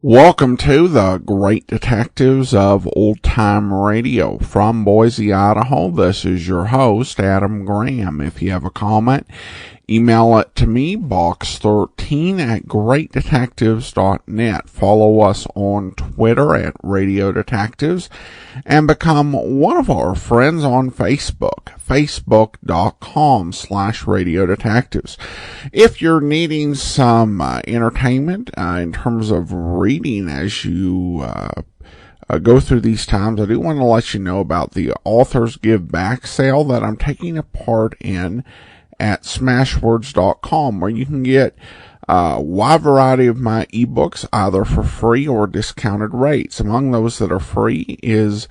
Welcome to the Great Detectives of Old Time Radio. From Boise, Idaho, this is your host, Adam Graham. If you have a comment, email it to me, box13@greatdetectives.net. Follow us on Twitter at Radio Detectives and become one of our friends on Facebook, facebook.com/Radio Detectives. If you're needing some entertainment in terms of reading as you go through these times, I do want to let you know about the Authors Give Back sale that I'm taking a part in at smashwords.com, where you can get a wide variety of my ebooks either for free or discounted rates. Among those that are free is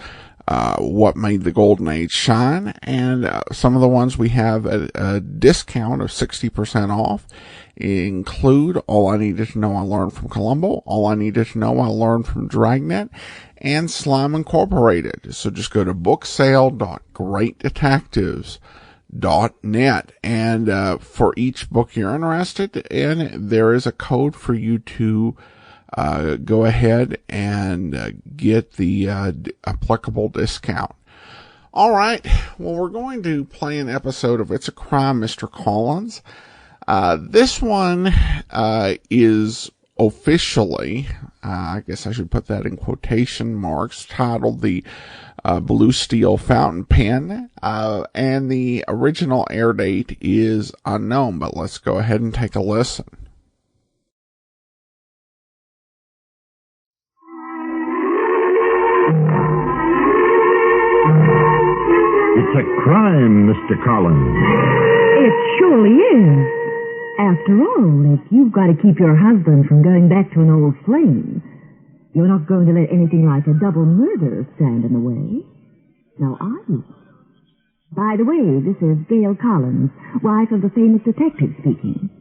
What Made the Golden Age Shine, and some of the ones we have at a discount of 60% off include All I Needed to Know I Learned from Columbo, All I Needed to Know I Learned from Dragnet, and Slime Incorporated. So just go to booksale.greatdetectives.net, and for each book you're interested in, there is a code for you to go ahead and get the applicable discount. All right, well, we're going to play an episode of It's a Crime, Mr. Collins. This one is officially, I guess I should put that in quotation marks, titled The Blue Steel Fountain Pen, and the original air date is unknown, but let's go ahead and take a listen. It's a crime, Mr. Collins. It surely is. After all, if you've got to keep your husband from going back to an old flame, you're not going to let anything like a double murder stand in the way. Now, are you? By the way, this is Gail Collins, wife of the famous detective speaking.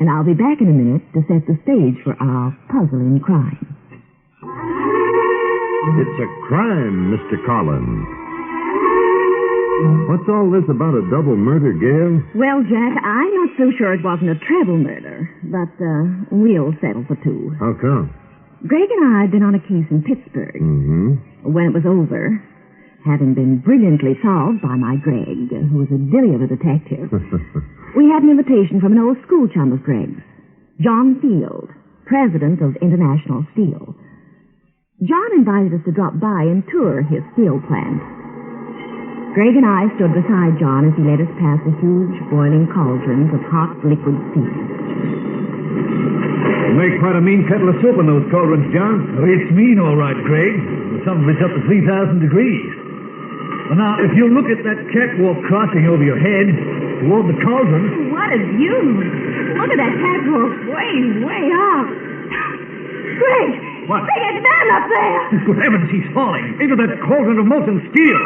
And I'll be back in a minute to set the stage for our puzzling crime. It's a crime, Mr. Collins. What's all this about a double murder, Gail? Well, Jack, I'm not so sure it wasn't a treble murder, but we'll settle for two. How come? Greg and I had been on a case in Pittsburgh. Mm-hmm. When it was over, having been brilliantly solved by my Greg, who was a dilly of a detective, we had an invitation from an old school chum of Greg's, John Field, president of International Steel. John invited us to drop by and tour his steel plant. Greg and I stood beside John as he led us past the huge boiling cauldrons of hot liquid steel. You make quite a mean kettle of soup in those cauldrons, John. Oh, it's mean, all right, Greg. Some of it's up to 3,000 degrees. Well, now, if you look at that catwalk crossing over your head toward the cauldron... What a view! Look at that catwalk way up. Greg! What? Greg, there's a man up there! Good heavens, he's falling into that cauldron of molten steel.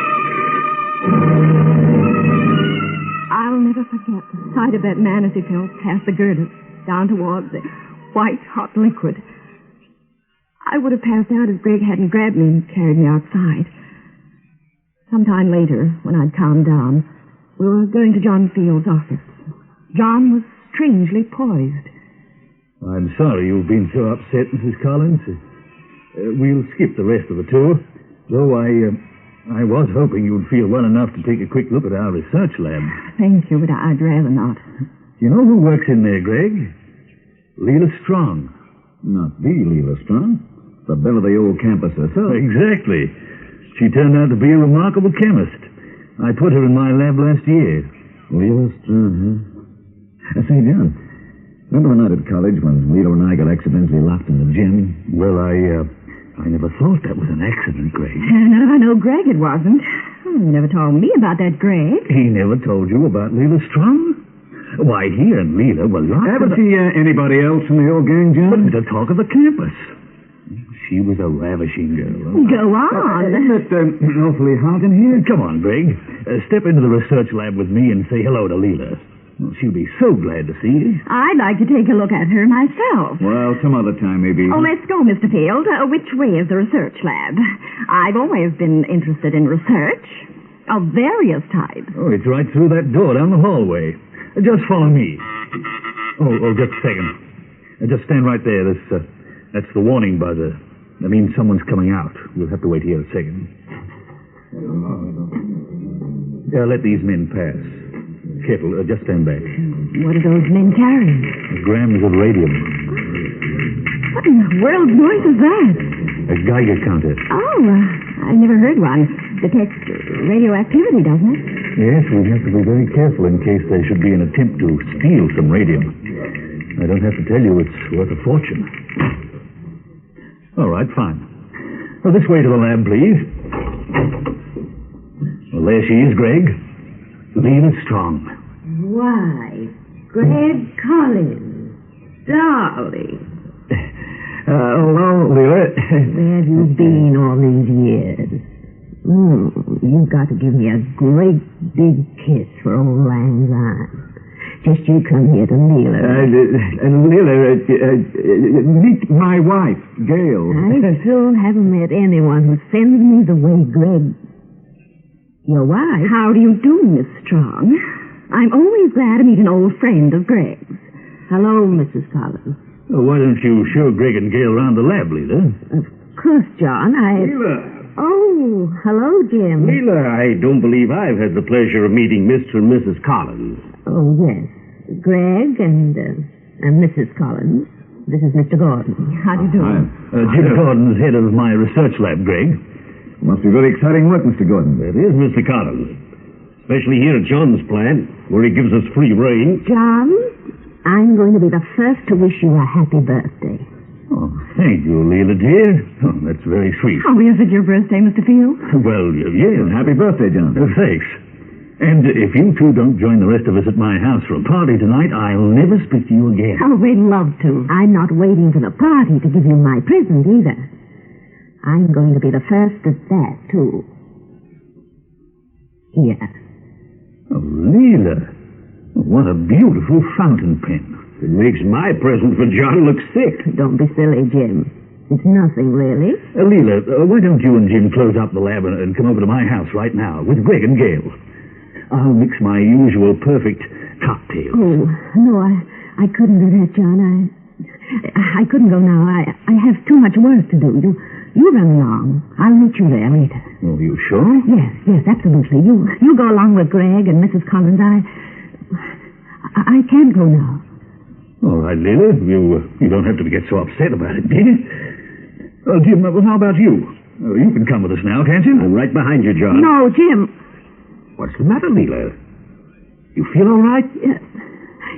I'll never forget the sight of that man as he fell past the girders, down towards the white, hot liquid. I would have passed out if Greg hadn't grabbed me and carried me outside. Sometime later, when I'd calmed down, we were going to John Field's office. John was strangely poised. I'm sorry you've been so upset, Mrs. Collins. We'll skip the rest of the tour, though I was hoping you'd feel well enough to take a quick look at our research lab. Thank you, but I'd rather not. You know who works in there, Greg? Leela Strong. Not the Leela Strong. The belle of the old campus herself. Exactly. She turned out to be a remarkable chemist. I put her in my lab last year. Leela Strong, huh? Say, John, remember the night at college when Leela and I got accidentally locked in the gym? Well, I never thought that was an accident, Greg. No, I know Greg it wasn't. Oh, you never told me about that, Greg. He never told you about Leela Strong? Why, he and Leela were locked... Ever see anybody else in the old gang, John? But the talk of the campus. She was a ravishing girl. Go on. Isn't it awfully hot in here? Come on, Greg. Step into the research lab with me and say hello to Leela. Well, she'll be so glad to see you. I'd like to take a look at her myself. Well, some other time, maybe. Oh, let's go, Mr. Field. Which way is the research lab? I've always been interested in research of various types. Oh, it's right through that door down the hallway. Just follow me. Oh, just a second. Just stand right there. That's the warning buzzer. That means someone's coming out. We'll have to wait here a second. Let these men pass. Careful, just stand back. What are those men carrying? Grams of radium. What in the world's noise is that? A Geiger counter. Oh, I never heard one. Detects radioactivity, doesn't it? Yes, we have to be very careful in case there should be an attempt to steal some radium. I don't have to tell you it's worth a fortune. All right, fine. Well, this way to the lab, please. Well, there she is, Greg. Leela Strong. Why, Greg Collins, darling. Hello, Leela. Where have you been all these years? You've got to give me a great big kiss for old lang syne. Just you come here to Leela. Leela, meet my wife, Gail. I still haven't met anyone who sends me the way Greg... Your wife? How do you do, Miss Strong? I'm always glad to meet an old friend of Greg's. Hello, Mrs. Collins. Well, why don't you show Greg and Gail around the lab, Leela? Of course, John. Leela. Oh, hello, Jim. Leela, I don't believe I've had the pleasure of meeting Mr. and Mrs. Collins. Oh, yes. Greg and Mrs. Collins. This is Mr. Gordon. How do you do? Jim Gordon's head of my research lab, Greg. Must be very exciting work, Mr. Gordon. It is, Mr. Collins. Especially here at John's plant, where he gives us free rein. John, I'm going to be the first to wish you a happy birthday. Oh, thank you, Leela, dear. Oh, that's very sweet. Oh, is it your birthday, Mr. Field? Well, yes. Happy birthday, John. Thanks. And if you two don't join the rest of us at my house for a party tonight, I'll never speak to you again. Oh, we'd love to. I'm not waiting for the party to give you my present either. I'm going to be the first at that, too. Here. Oh, Leela. What a beautiful fountain pen. It makes my present for John look sick. Don't be silly, Jim. It's nothing, really. Leela, why don't you and Jim close up the lab and come over to my house right now with Greg and Gail? I'll mix my usual perfect cocktails. Oh, no, I couldn't do that, John. I couldn't go now. I have too much work to do. You run along. I'll meet you there later. Oh, you sure? Yes, absolutely. You go along with Greg and Mrs. Collins. I can't go now. All right, Leela. You don't have to get so upset about it, dear. Jim, how about you? You can come with us now, can't you? I'm right behind you, John. No, Jim. What's the matter, Leela? You feel all right?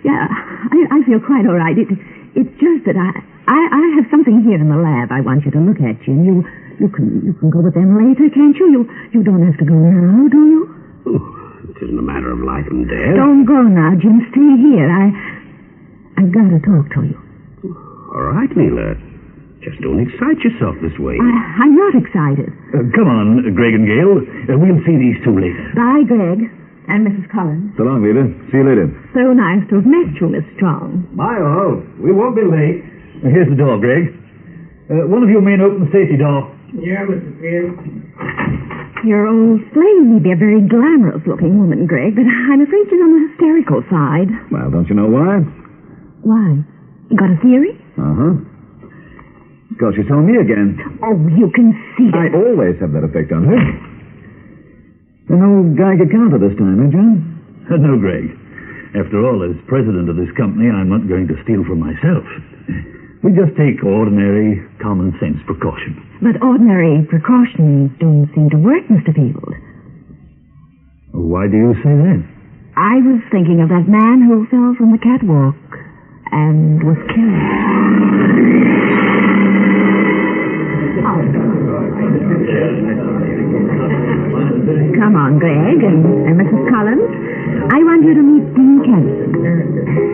Yeah, I feel quite all right. It's just that I have something here in the lab I want you to look at, Jim. You can go with them later, can't you? You don't have to go now, do you? It isn't a matter of life and death. Don't go now, Jim. Stay here. I've got to talk to you. All right, Leela. Just don't excite yourself this way. I'm not excited. Come on, Greg and Gail. We'll see these two later. Bye, Greg. And Mrs. Collins. So long, Leela. See you later. So nice to have met you, Miss Strong. Bye, all. We won't be late. Here's the door, Greg. One of you men open the safety door. Yeah, Mr. Field. Your old slave may be a very glamorous-looking woman, Greg, but I'm afraid she's on the hysterical side. Well, don't you know why? Why? You got a theory? Uh-huh. Because she saw me again. Oh, you conceited. I always have that effect on her. No Geiger counter this time, eh, John? No, Greg. After all, as president of this company, I'm not going to steal from myself. We just take ordinary, common-sense precautions. But ordinary precautions don't seem to work, Mr. Field. Why do you say that? I was thinking of that man who fell from the catwalk and was killed. Come on, Greg and Mrs. Collins. I want you to meet Dean Kenson.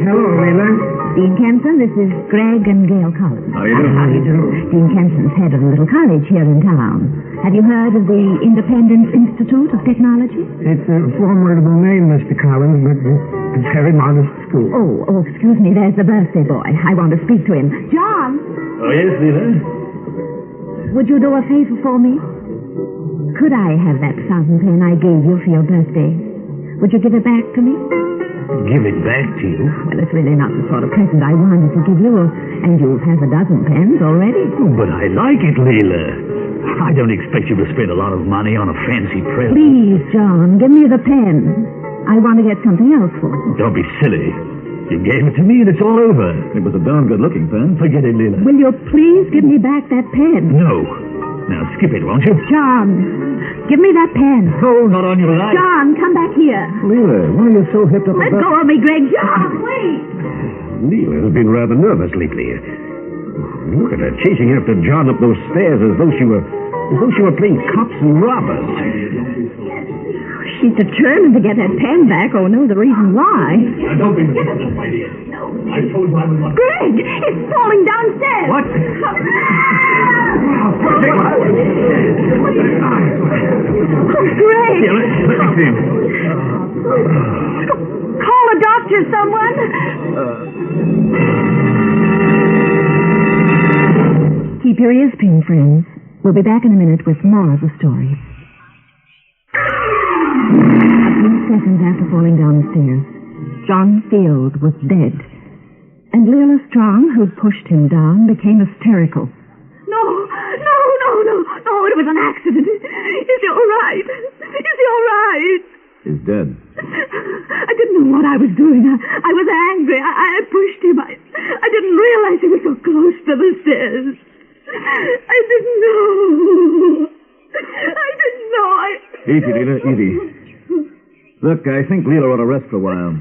Hello, Leela. Dean Kenson, this is Greg and Gail Collins. How do you do? How do you do? Dean Kenson's head of a little college here in town. Have you heard of the Independence Institute of Technology? It's a formidable name, Mr. Collins, but it's a very modest school. Oh, excuse me. There's the birthday boy. I want to speak to him. John! Oh, yes, Leela? Would you do a favor for me? Could I have that fountain pen I gave you for your birthday? Would you give it back to me? Give it back to you? Well, it's really not the sort of present I wanted to give you, and you'll have a dozen pens already. Oh, but I like it, Leela. I don't expect you to spend a lot of money on a fancy present. Please, John, give me the pen. I want to get something else for you. Don't be silly. You gave it to me and it's all over. It was a darn good-looking pen. Forget it, Leela. Will you please give me back that pen? No. Now, skip it, won't you? John, give me that pen. Oh, not on your life. John, come back here. Leela, why are you so hipped up Let about... go of me, Greg. John, wait. Leela's been rather nervous lately. Look at her, chasing after John up those stairs as though she were playing cops and robbers. She's determined to get that pen back, or knows the reason why. Now, don't be mistaken, my dear. I told you I was not... Greg, it's falling downstairs. What? Oh, Greg. Here, let me see him. Call a doctor, someone. Keep your ears pinned, friends. We'll be back in a minute with more of the story. A few seconds after falling down the stairs, John Field was dead. And Leela Strong, who'd pushed him down, became hysterical. No, it was an accident. Is he all right? Is he all right? He's dead. I didn't know what I was doing. I was angry. I pushed him. I didn't realize he was so close to the stairs. I didn't know. Easy, Leela, easy. Look, I think Leela ought to rest for a while.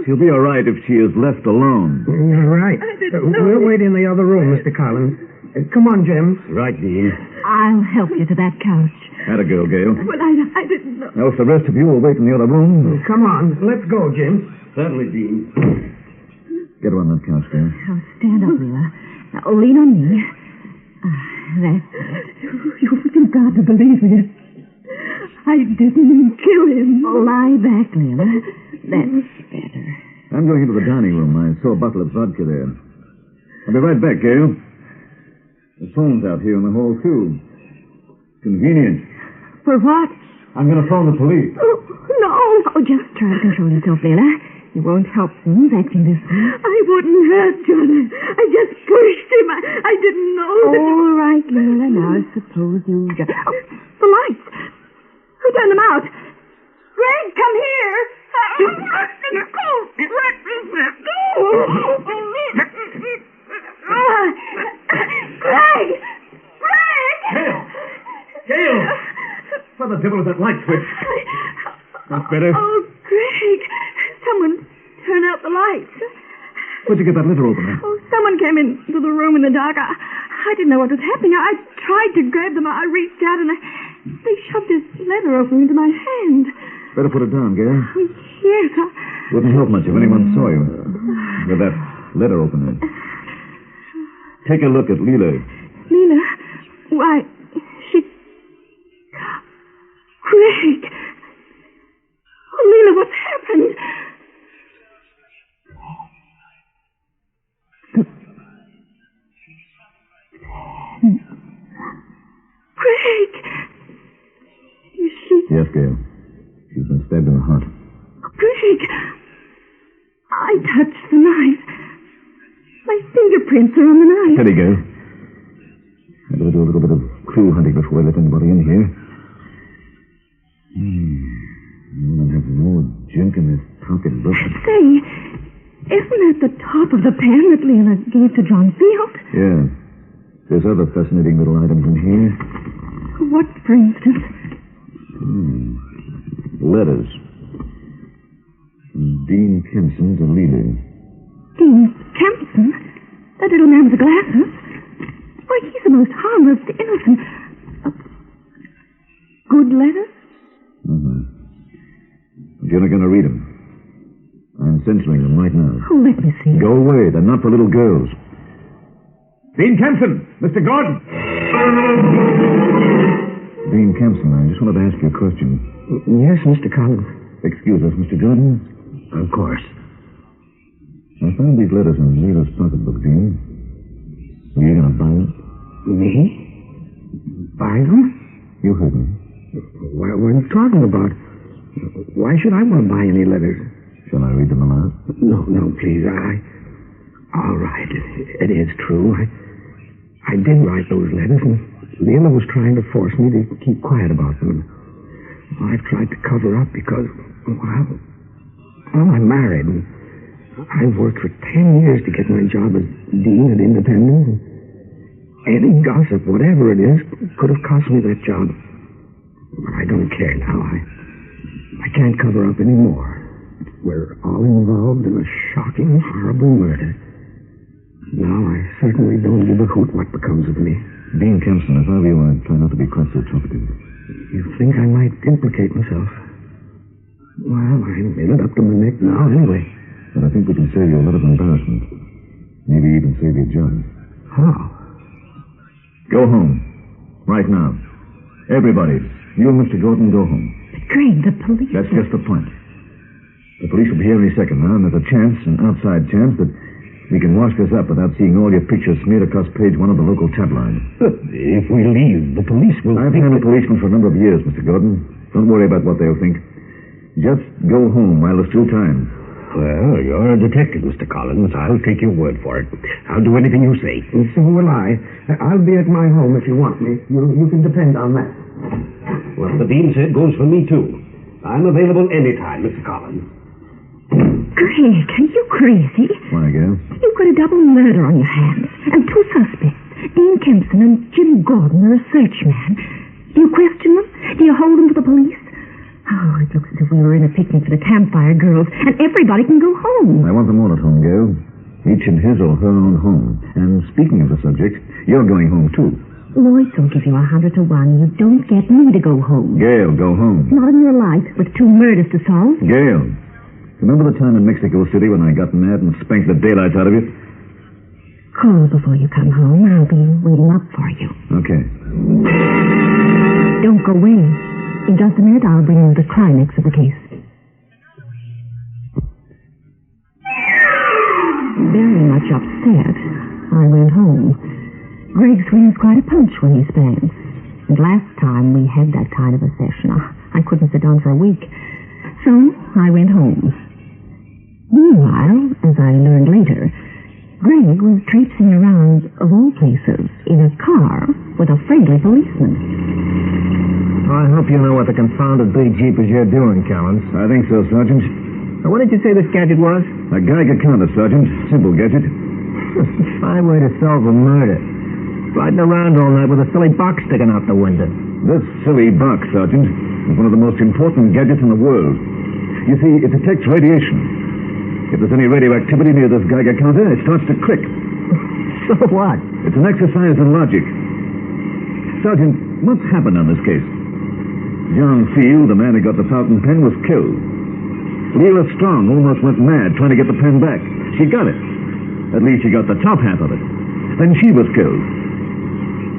She'll be all right if she is left alone. All right. We'll wait in the other room, Mr. Collins. Come on, Jim. Right, Dean. I'll help you to that couch. Had a go, Gail. But I didn't know. Now, if the rest of you will wait in the other room... Come on, let's go, Jim. Certainly, Dean. Get her on that couch, Gail. Oh, stand up, Leela. Now, lean on me. That's it. You've got to believe me. I didn't kill him. Lie back, Leela. That's better. I'm going into the dining room. I saw a bottle of vodka there. I'll be right back, Gail. The phone's out here in the hall, too. Convenient. For what? I'm going to phone the police. Oh, no. Oh, just try to control yourself, Leela. You won't help things acting this way. I wouldn't hurt Johnny. I just pushed him. I didn't know. All right, Leela. Now, suppose you just... Oh, the lights. Who turned them out? Greg, come here. Greg! Gail! What the devil is that light switch? That's better. Oh, Greg. Someone turn out the lights. Where'd you get that litter opener? Oh, someone came into the room in the dark. I didn't know what was happening. I tried to grab them. I reached out and they shoved this letter opener into my hand. Better put it down, Gail. Oh, yes. Wouldn't help much if anyone saw you with that letter opener. Take a look at Leela. Leela? Why, she... Greg! Oh, Leela, what's happened? Greg! Is she... Yes, Gail. She's been stabbed in the heart. Oh, Greg! I touched the knife. My fingerprints are on the knife. Steady, Gail. I'd better do a little bit of clue hunting before I let anybody in here. I'll have more junk in this pocketbook. Say, isn't that the top of the pen that Leela gave to John Field? Yeah. There's other fascinating little items in here. What, for instance? Letters. From Dean Kempson to Leela. Dean Kempson? That little man with the glasses? Why, he's the most harmless, innocent... good letters? You're not going to read them. I'm censoring them right now. Oh, let me see. Go away. They're not for little girls. Dean Kempson! Mr. Gordon! Dean Kempson, I just wanted to ask you a question. Yes, Mr. Collins. Excuse us, Mr. Gordon. Of course. I found these letters in Leela's pocketbook, Dean. Are you going to buy them? Me? Buy them? You heard me. What are you talking about? Why should I want to buy any letters? Shall I read them aloud? No, please. All right. It is true. I did write those letters, and Leila was trying to force me to keep quiet about them. I've tried to cover up because, well, I'm married, and I've worked for 10 years to get my job as dean at Independence. Any gossip, whatever it is, could have cost me that job. But I don't care now. I can't cover up anymore. We're all involved in a shocking, horrible murder. Now I certainly don't give a hoot what becomes of me. Dean Kempson, if I were you, I'd try not to be quite so talkative. You think I might implicate myself? Well, I'm in it up to my neck now anyway. But I think we can save you a lot of embarrassment. Maybe even save your job. How? Go home. Right now. Everybody. You and Mr. Gordon, go home. But Greg, the police... That's just the point. The police will be here any second now, and there's a chance, an outside chance, that we can wash this up without seeing all your pictures smeared across page 1 of the local tabloid. If we leave, the police will... I've handled policemen for a number of years, Mr. Gordon. Don't worry about what they'll think. Just go home while there's still time. Well, you're a detective, Mr. Collins. I'll take your word for it. I'll do anything you say. And so will I. I'll be at my home if you want me. You can depend on that. What the dean said goes for me, too. I'm available anytime, Mr. Collins. Greg, are you crazy? Why, Gail? You've got a double murder on your hands, and 2 suspects. Dean Kempson and Jim Gordon are a search man. Do you question them? Do you hold them to the police? Oh, it looks as if we were in a picnic for the campfire girls, and everybody can go home. I want them all at home, Gail. Each in his or her own home. And speaking of the subject, you're going home, too. Lloyd will give you 100 to 1. You don't get me to go home. Gail, go home. Not in your life, with 2 murders to solve. Gail, remember the time in Mexico City when I got mad and spanked the daylights out of you? Call before you come home. I'll be waiting up for you. Okay. Don't go away. In just a minute, I'll bring you the climax of the case. Very much upset, I went home. Greg swings quite a punch when he spanks. And last time we had that kind of a session, I couldn't sit down for a week. So I went home. Meanwhile, as I learned later, Greg was traipsing around, of all places, in a car with a friendly policeman. I hope you know what the confounded big jeepers you're doing, Collins. I think so, Sergeant. Now, what did you say this gadget was? A Geiger counter, Sergeant. Simple gadget. Fine way to solve a murder. Riding around all night with a silly box sticking out the window. This silly box, Sergeant, is one of the most important gadgets in the world. You see, it detects radiation. If there's any radioactivity near this Geiger counter, it starts to click. So what? It's an exercise in logic. Sergeant, what's happened on this case? John Field, the man who got the fountain pen, was killed. Leila Strong almost went mad trying to get the pen back. She got it. At least she got the top half of it. Then she was killed.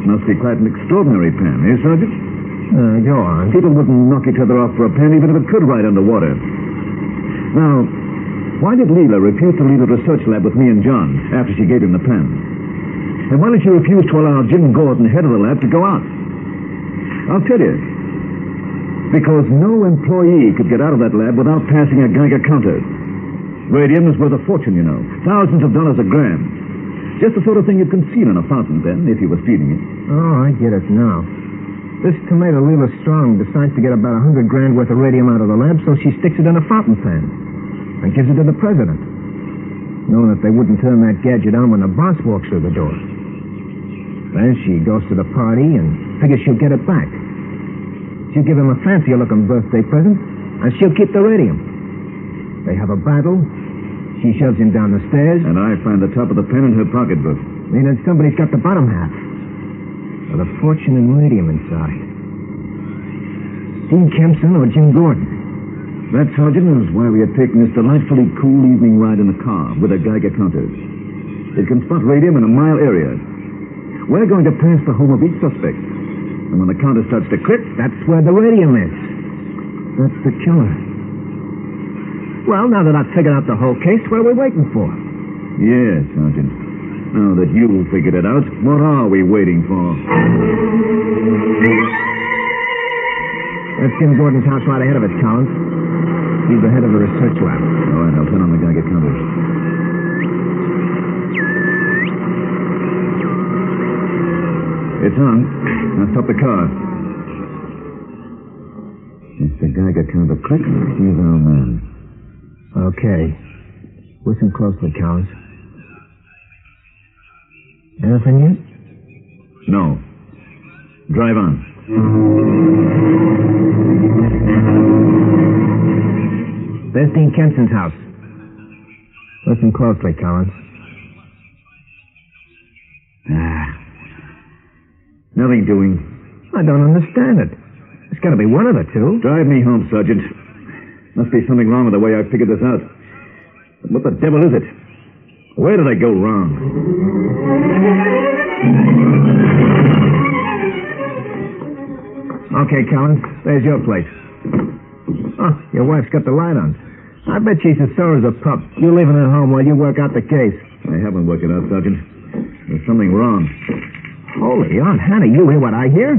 Must be quite an extraordinary pen, eh, Sergeant? Go on. People wouldn't knock each other off for a pen even if it could write underwater. Now, why did Leila refuse to leave the research lab with me and John after she gave him the pen? And why did she refuse to allow Jim Gordon, head of the lab, to go out? I'll tell you. Because no employee could get out of that lab without passing a Geiger counter. Radium is worth a fortune, you know. Thousands of dollars a gram. Just the sort of thing you'd conceal in a fountain pen if you were feeding it. Oh, I get it now. This tomato Leila Strong decides to get about $100 grand worth of radium out of the lab, so she sticks it in a fountain pen and gives it to the president, knowing that they wouldn't turn that gadget on when the boss walks through the door. Then she goes to the party and figures she'll get it back. She'll give him a fancier-looking birthday present, and she'll keep the radium. They have a battle. She shoves him down the stairs. And I find the top of the pen in her pocketbook. Meaning somebody's got the bottom half. With a fortune in radium inside. Dean Kempson or Jim Gordon? That, Sergeant, is why we are taking this delightfully cool evening ride in the car with a Geiger counter. It can spot radium in a mile area. We're going to pass the home of each suspect. And when the counter starts to click, that's where the radium is. That's the killer. Well, now that I've figured out the whole case, what are we waiting for? Yes, Sergeant. Now that you've figured it out, what are we waiting for? That's Jim Gordon's house right ahead of us, Collins. He's the head of the research lab. All right, I'll turn on the Geiger counters. It's on. Now stop the car. It's the Geiger counter clicking. He's our man. Okay. Listen closely, Collins. Anything yet? No. Drive on. There's Dean Kenson's house. Listen closely, Collins. Nothing doing. I don't understand it. It's got to be one of the two. Drive me home, Sergeant. Must be something wrong with the way I figured this out. But what the devil is it? Where did I go wrong? Okay, Collins. There's your place. Oh, your wife's got the light on. I bet she's as sore as a pup. You leaving her home while you work out the case. I haven't worked it out, Sergeant. There's something wrong. Holy Aunt Hannah, you hear what I hear?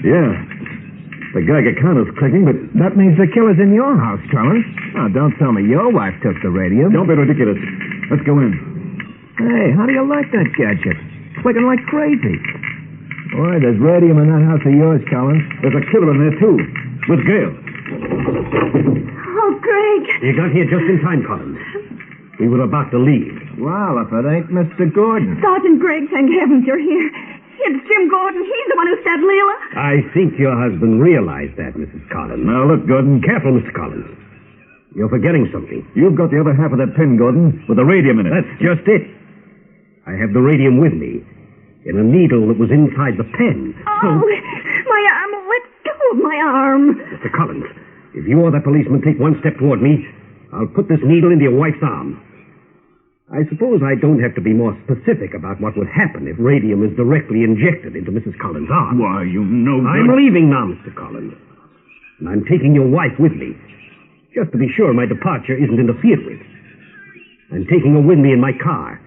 Yeah. The Geiger counter's clicking, but... That means the killer's in your house, Collins. Now, don't tell me your wife took the radio. Don't be ridiculous. Let's go in. Hey, how do you like that gadget? Clicking like crazy. Boy, there's radium in that house of yours, Collins. There's a killer in there, too. With Gail. Oh, Greg. You got here just in time, Collins. We were about to leave. Well, if it ain't Mr. Gordon. Sergeant Greg, thank heavens you're here. It's Jim Gordon. He's the one who stabbed Leela. I think your husband realized that, Mrs. Collins. Now, look, Gordon. Careful, Mr. Collins. You're forgetting something. You've got the other half of that pin, Gordon, with the radium in it. That's just it. I have the radium with me in a needle that was inside the pen. Oh, my arm. Let go of my arm. Mr. Collins, if you or that policeman take one step toward me, I'll put this needle into your wife's arm. I suppose I don't have to be more specific about what would happen if radium is directly injected into Mrs. Collins' arm. Why, you know... I'm leaving now, Mr. Collins. And I'm taking your wife with me, just to be sure my departure isn't interfered with. I'm taking her with me in my car.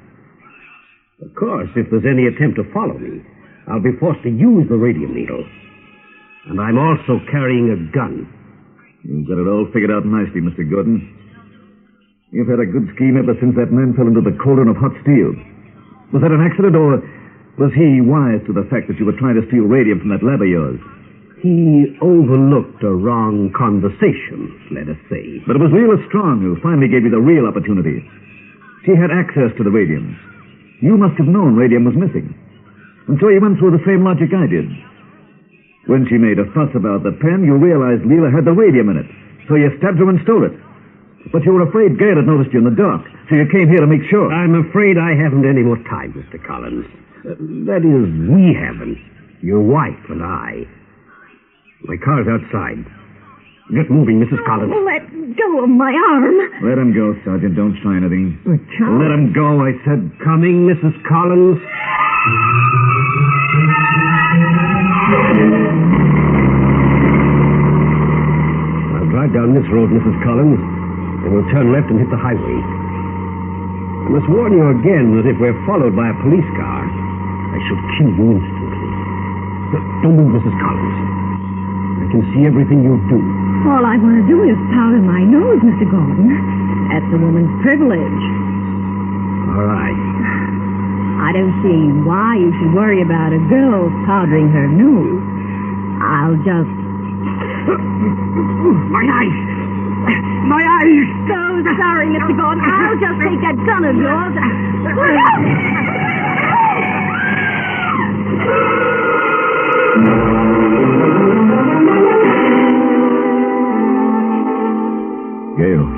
Of course, if there's any attempt to follow me, I'll be forced to use the radium needle. And I'm also carrying a gun. You've got it all figured out nicely, Mr. Gordon. You've had a good scheme ever since that man fell into the cauldron of hot steel. Was that an accident, or was he wise to the fact that you were trying to steal radium from that lab of yours? He overlooked a wrong conversation, let us say. But it was Leela Strong who finally gave you the real opportunity. She had access to the radium. You must have known radium was missing. And so you went through the same logic I did. When she made a fuss about the pen, you realized Leela had the radium in it. So you stabbed her and stole it. But you were afraid Gail had noticed you in the dark, so you came here to make sure. I'm afraid I haven't any more time, Mr. Collins. That is, we haven't. Your wife and I. My car's outside. Get moving, Mrs. Collins. Let go of my arm. Let him go, Sergeant. Don't try anything. Collins. Let him go, I said. Coming, Mrs. Collins. I'll drive down this road, Mrs. Collins, and we'll turn left and hit the highway. I must warn you again that if we're followed by a police car, I shall kill you instantly. Don't move, Mrs. Collins. I can see everything you do. All I want to do is powder my nose, Mr. Gordon. That's a woman's privilege. All right. I don't see why you should worry about a girl powdering her nose. I'll just... My eyes! My eyes! So sorry, Mr. Gordon. I'll just take that gun of yours. Gail.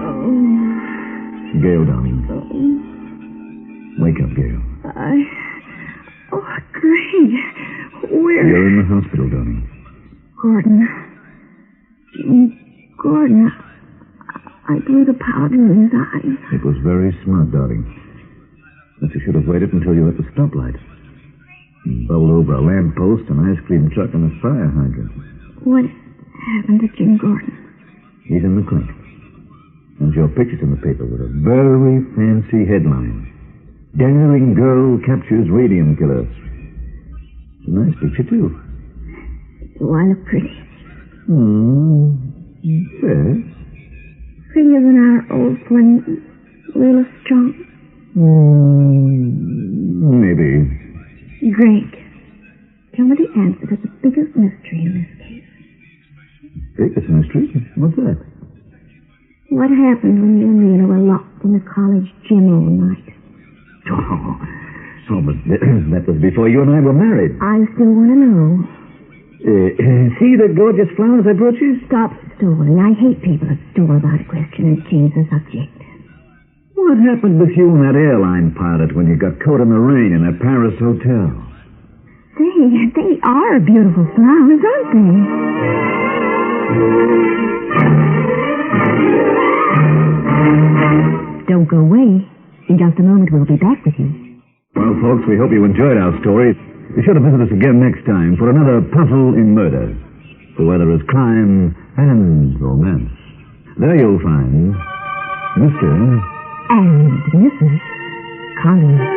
Gail, darling. Wake up, Gail. Oh, Greg. Where... You're in the hospital, darling. Gordon. Gordon. I blew the powder in his eyes. It was very smart, darling. But you should have waited until you were at the stoplight. Bowled over a lamppost, an ice cream truck, and a fire hydrant. What happened to Jim Gordon? He's in the clinic. And your picture's in the paper with a very fancy headline. Daring girl captures radium killer. It's a nice picture, too. Do I look pretty? Yes. prettier than our old friend, Willa Strong? Maybe. Greg, tell me the answer to the biggest mystery in this case. Biggest mystery? What's that? What happened when you and Willa were locked in the college gym all night? Oh, but that was before you and I were married. I still want to know. See the gorgeous flowers I brought you? Stop stalling. I hate people that stall about a question and change the subject. What happened with you and that airline pilot when you got caught in the rain in that Paris hotel? They are beautiful flowers, aren't they? Don't go away. In just a moment, we'll be back with you. Well, folks, we hope you enjoyed our story. Be sure to visit us again next time for another puzzle in murder, for where there is crime and romance, there you'll find Mr. And Mrs. Collins.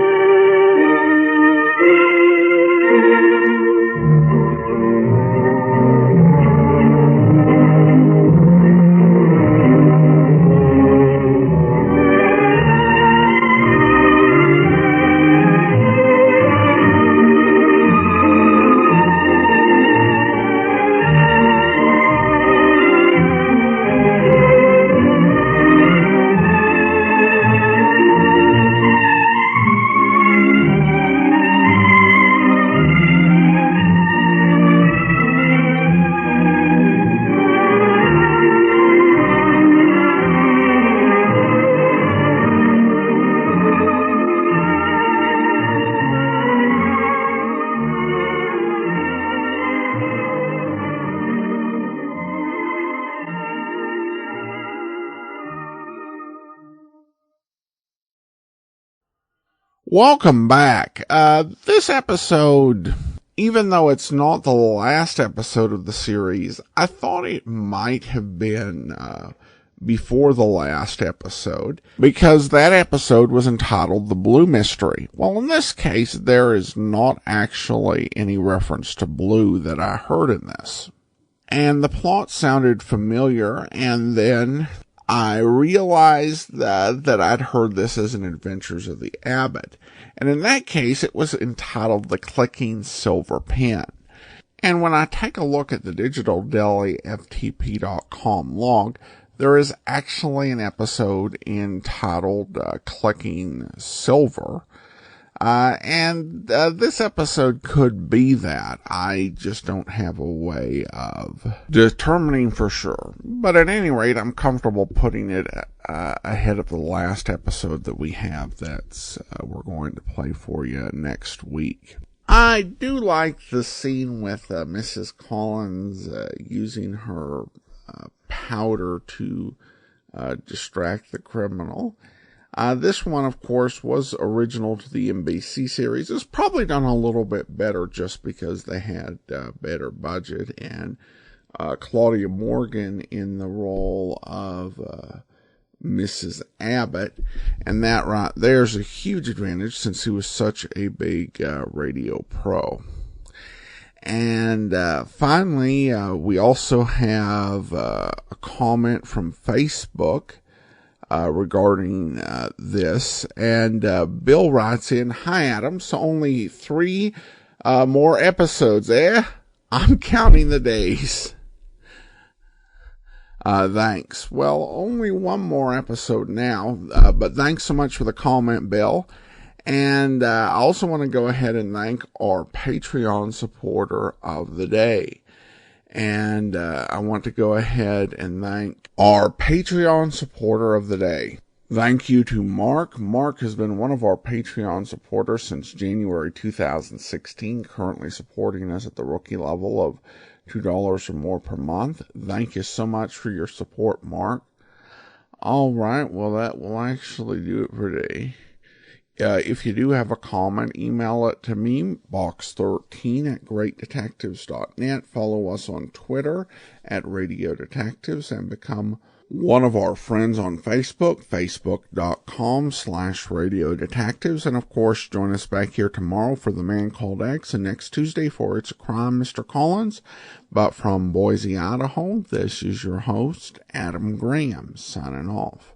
Welcome back. This episode, even though it's not the last episode of the series, I thought it might have been before the last episode, because that episode was entitled The Blue Mystery. Well, in this case, there is not actually any reference to blue that I heard in this. And the plot sounded familiar, and then I realized that I'd heard this as an Adventures of the Abbot. And in that case, it was entitled The Clicking Silver Pen. And when I take a look at the Digital Deli FTP.com log, there is actually an episode entitled Clicking Silver. And this episode could be that. I just don't have a way of determining for sure. But at any rate, I'm comfortable putting it ahead of the last episode that we have that's we're going to play for you next week. I do like the scene with Mrs. Collins using her powder to distract the criminal. This one, of course, was original to the NBC series. It's probably done a little bit better just because they had better budget, and Claudia Morgan in the role of Mrs. Abbott, and that right there's a huge advantage since he was such a big radio pro. And finally, we also have a comment from Facebook regarding this, and Bill writes in, "Hi Adam, so only 3 more episodes, eh? I'm counting the days." Thanks. Well, only 1 more episode now, but thanks so much for the comment, Bill. And I also want to go ahead and thank our Patreon supporter of the day. And I want to go ahead and thank our Patreon supporter of the day. Thank you to Mark. Mark has been one of our Patreon supporters since January 2016, currently supporting us at the rookie level of $2 or more per month. Thank you so much for your support, Mark. All right, well, that will actually do it for today. If you do have a comment, email it to me, box13@greatdetectives.net. Follow us on Twitter @Radio Detectives and become one of our friends on Facebook, facebook.com/Radio Detectives. And of course, join us back here tomorrow for The Man Called X, and next Tuesday for It's a Crime, Mr. Collins. But from Boise, Idaho, this is your host, Adam Graham, signing off.